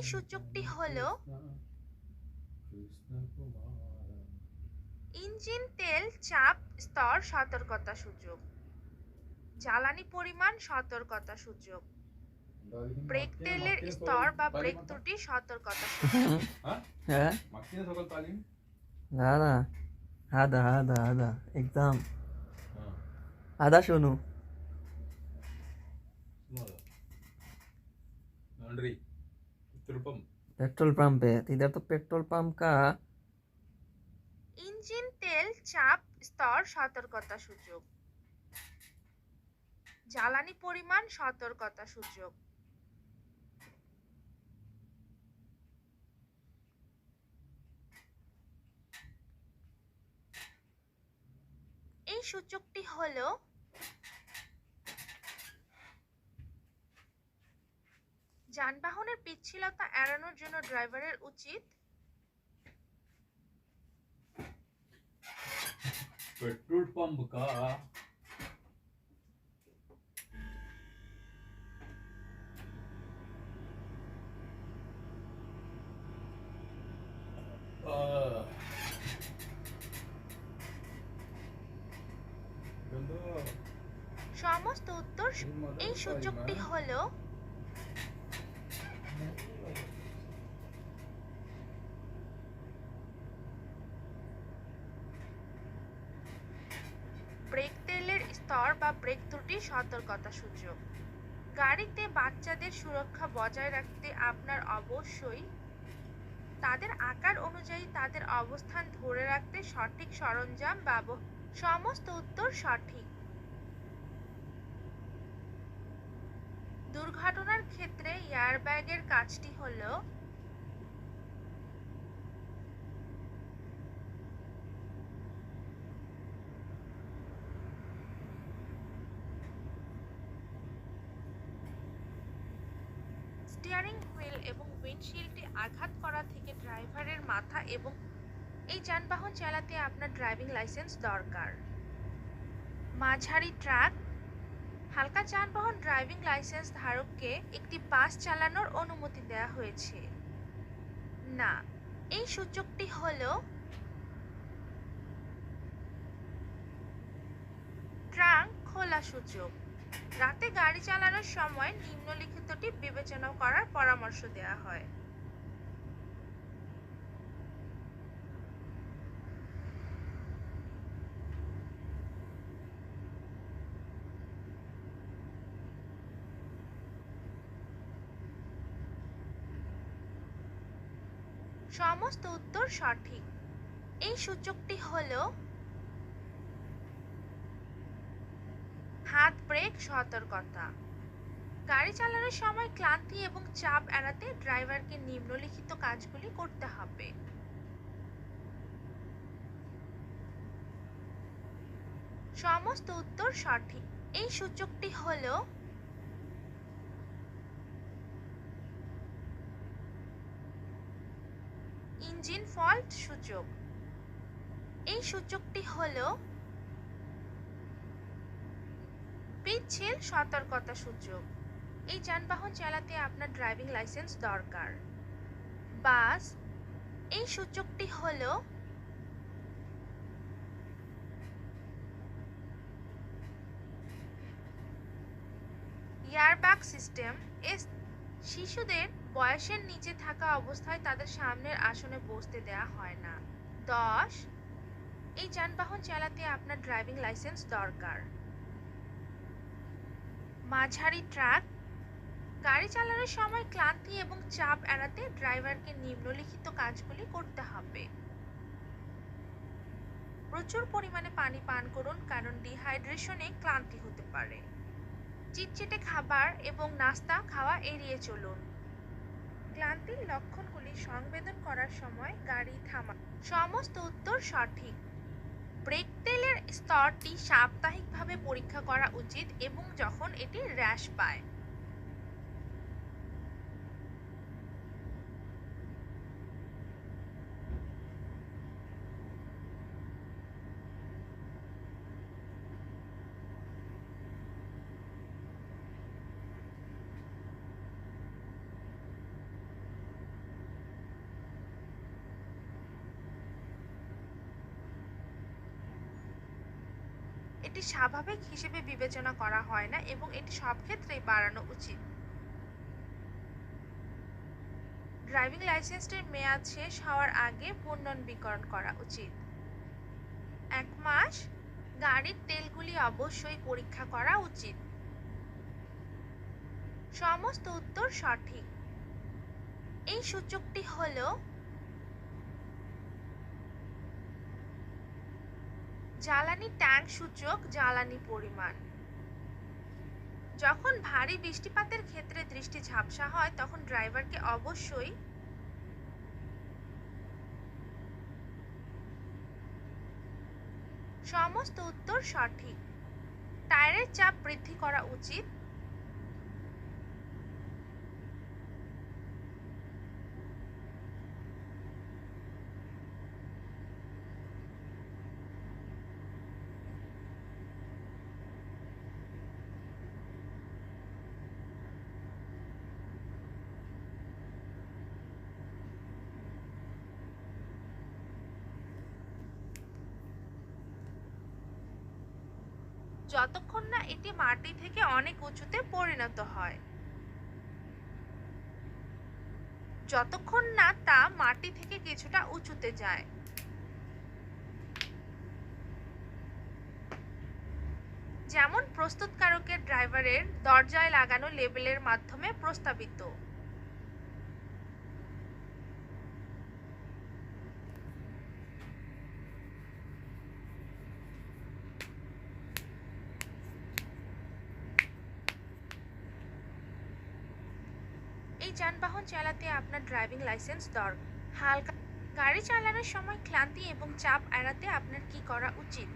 এই সূচকটি হলো ইঞ্জিন তেল চাপ স্তর সতর্কতা সূচক, জ্বালানি পরিমাণ সতর্কতা সূচক, ব্রেক তেলের স্তর বা ব্রেক ত্রুটি সতর্কতা সূচক। হ্যাঁ না না, আধা আধা আধা একদম आधा सोनू पेट्रोल पंप है इधर तो पेट्रोल पंप का ইঞ্জিন তেল চাপ স্তর সতর্কতা সূচক, জ্বালানি পরিমাণ সতর্কতা সূচক। এই সূচকটি হলো যানবাহনের পিচ্ছিলতা এড়ানোর জন্য ড্রাইভারের উচিত पेट्रोल पंप का সমস্ত উত্তর। এই সূচকটি হলো ব্রেক তেলের স্তর বা ব্রেক ত্রুটি সতর্কতা সূচক। গাড়িতে বাচ্চাদের সুরক্ষা বজায় রাখতে আপনার অবশ্যই তাদের আকার অনুযায়ী তাদের অবস্থান ধরে রাখতে সঠিক সরঞ্জাম ব্যবহার। সমস্ত উত্তর সঠিক। দুর্ঘটনার ক্ষেত্রে এয়ারব্যাগের কাজটি হলো স্টিয়ারিং হুইল এবং উইন্ডশিল্ডে আঘাত করা থেকে ড্রাইভারের মাথা এবং এই যানবাহন চালাতে আপনার ড্রাইভিং লাইসেন্স দরকার। মাঝারি ট্রাক হালকা যানবাহন ড্রাইভিং লাইসেন্স ধারককে একটি বাস চালানোর অনুমতি দেওয়া হয়েছে। না, এই সূচকটি হলো ট্রাঙ্ক খোলা সূচক। রাতে গাড়ি চালানোর সময় নিম্নলিখিতটি বিবেচনা করার পরামর্শ দেওয়া হয়। সমস্ত উত্তর সঠিক। এই সূচকটি হলো হাত ব্রেক সতর্কতা। গাড়ি চালানোর সময় ক্লান্তি এবং চাপ এড়াতে ড্রাইভারকে নিম্নলিখিত কাজগুলি করতে হবে। সমস্ত উত্তর সঠিক। এই সূচকটি হলো ইঞ্জিন ফল্ট সূচক। এই সূচকটি হলো পিচ্ছিল সতর্কতা সূচক। এই যানবাহন চালাতে আপনার ড্রাইভিং লাইসেন্স দরকার। বাস এই সূচকটি হলো এয়ারব্যাগ সিস্টেম। শিশুদের বয়সের নিচে থাকা অবস্থায় তাদের সামনের আসনে বসতে দেওয়া হয় না। 10 এই যানবাহন চালাতে আপনার ড্রাইভিং লাইসেন্স দরকার। মাঝারি ট্রাক গাড়ি চালানোর সময় ক্লান্তি এবং চাপ এড়াতে ড্রাইভারকে নিম্নলিখিত কাজগুলি করতে হবে। প্রচুর পরিমাণে পানি পান করুন, কারণ ডিহাইড্রেশনে ক্লান্তি হতে পারে। চিটচিটে খাবার এবং নাস্তা খাওয়া এড়িয়ে চলুন। ক্লান্তির লক্ষণগুলি সংবেদন করার সময় গাড়ি থামা। সমস্ত উত্তর সঠিক। ব্রেক তেলের স্তরটি সাপ্তাহিকভাবে পরীক্ষা করা উচিত এবং যখন এটি হ্রাস পায়। এটি স্বাভাবিক হিসেবে বিবেচনা করা হয় না এবং এটি সব ক্ষেত্রেই বাড়ানো উচিত। ড্রাইভিং লাইসেন্সের মেয়াদ শেষ হওয়ার আগে পুনর্নবীকরণ করা উচিত। 1 মাস। গাড়ির তেলগুলি অবশ্যই পরীক্ষা করা উচিত। সমস্ত উত্তর সঠিক। এই সূচকটি হল জ্বালানি ট্যাঙ্ক সূচক, জ্বালানি পরিমাণ। যখন ভারী বৃষ্টিপাতের ক্ষেত্রে দৃষ্টি ঝাপসা হয় তখন ড্রাইভারকে অবশ্যই সমস্ত উত্তর সঠিক। টায়ারের চাপ বৃদ্ধি করা উচিত। যতক্ষণ না এটি মাটি থেকে অনেক উঁচুতে পরিণত হয়। যতক্ষণ না তা মাটি থেকে কিছুটা উঁচুতে যায়। যেমন প্রস্তুতকারকের ড্রাইভারের দরজায় লাগানো লেবেলের মাধ্যমে প্রস্তাবিত। এই যানবাহন চালাতে আপনার ড্রাইভিং লাইসেন্স দরকার। হালকা গাড়ি চালানোর সময় ক্লান্তি এবং চাপ এড়াতে আপনার কি করা উচিত?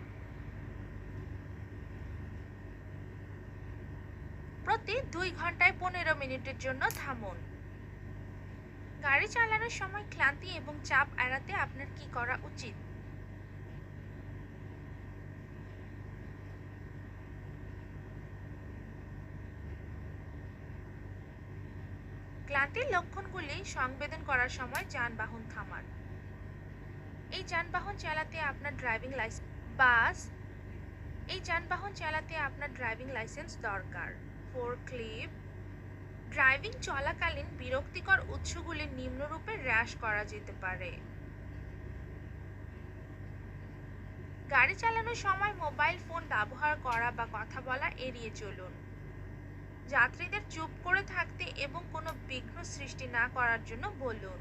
প্রতি 2 ঘন্টায় 15 মিনিটের জন্য থামুন। গাড়ি চালানোর সময় ক্লান্তি এবং চাপ এড়াতে আপনার কি করা উচিত? ক্লান্তির লক্ষণগুলি সংবেদন করার সময় যানবাহন থামান। এই যানবাহন চালাতে আপনার ড্রাইভিং লাইসেন্স বাস। এই যানবাহন চালাতে আপনার ড্রাইভিং লাইসেন্স দরকার। ফোরক্লিফট। ড্রাইভিং চলাকালীন বিরক্তিকর উৎসগুলি নিম্নরূপে হ্রাস করা যেতে পারে। গাড়ি চালানোর সময় মোবাইল ফোন ব্যবহার করা বা কথা বলা এড়িয়ে চলুন। যাত্রীদের চুপ করে থাকতে এবং কোনো বিঘ্ন সৃষ্টি না করার জন্য বলুন।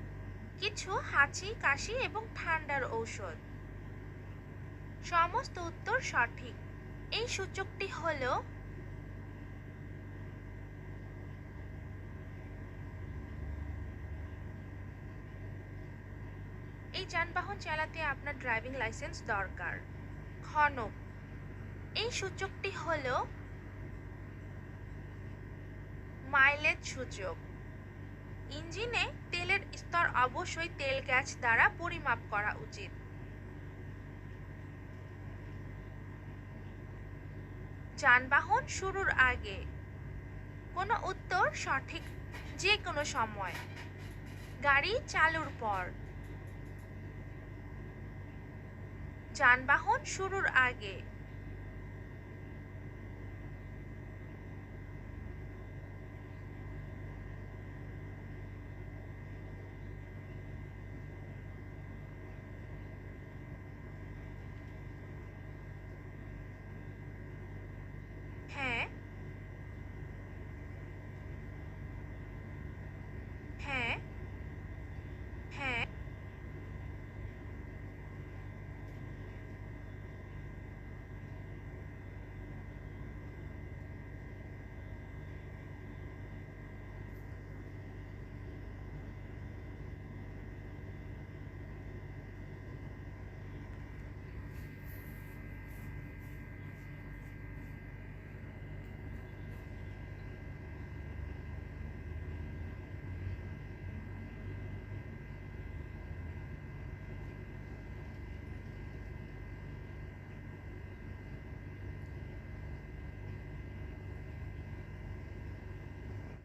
কিছু হাঁচি, কাশি এবং ঠান্ডার ঔষধ। সমস্ত উত্তর সঠিক। এই সূচকটি হল এই যানবাহন চালাতে আপনার ড্রাইভিং লাইসেন্স দরকার। ঘনক। এই সূচকটি হল মাইলেজ সূচক। ইঞ্জিনে তেলের স্তর অবশ্যই তেল গ্যাজ দ্বারা পরিমাপ করা উচিত। যানবাহন শুরুর আগে কোনো উত্তর সঠিক। যে কোনো সময়। গাড়ি চালুর পর। যানবাহন শুরুর আগে। হ্যাঁ, হ্যাঁ।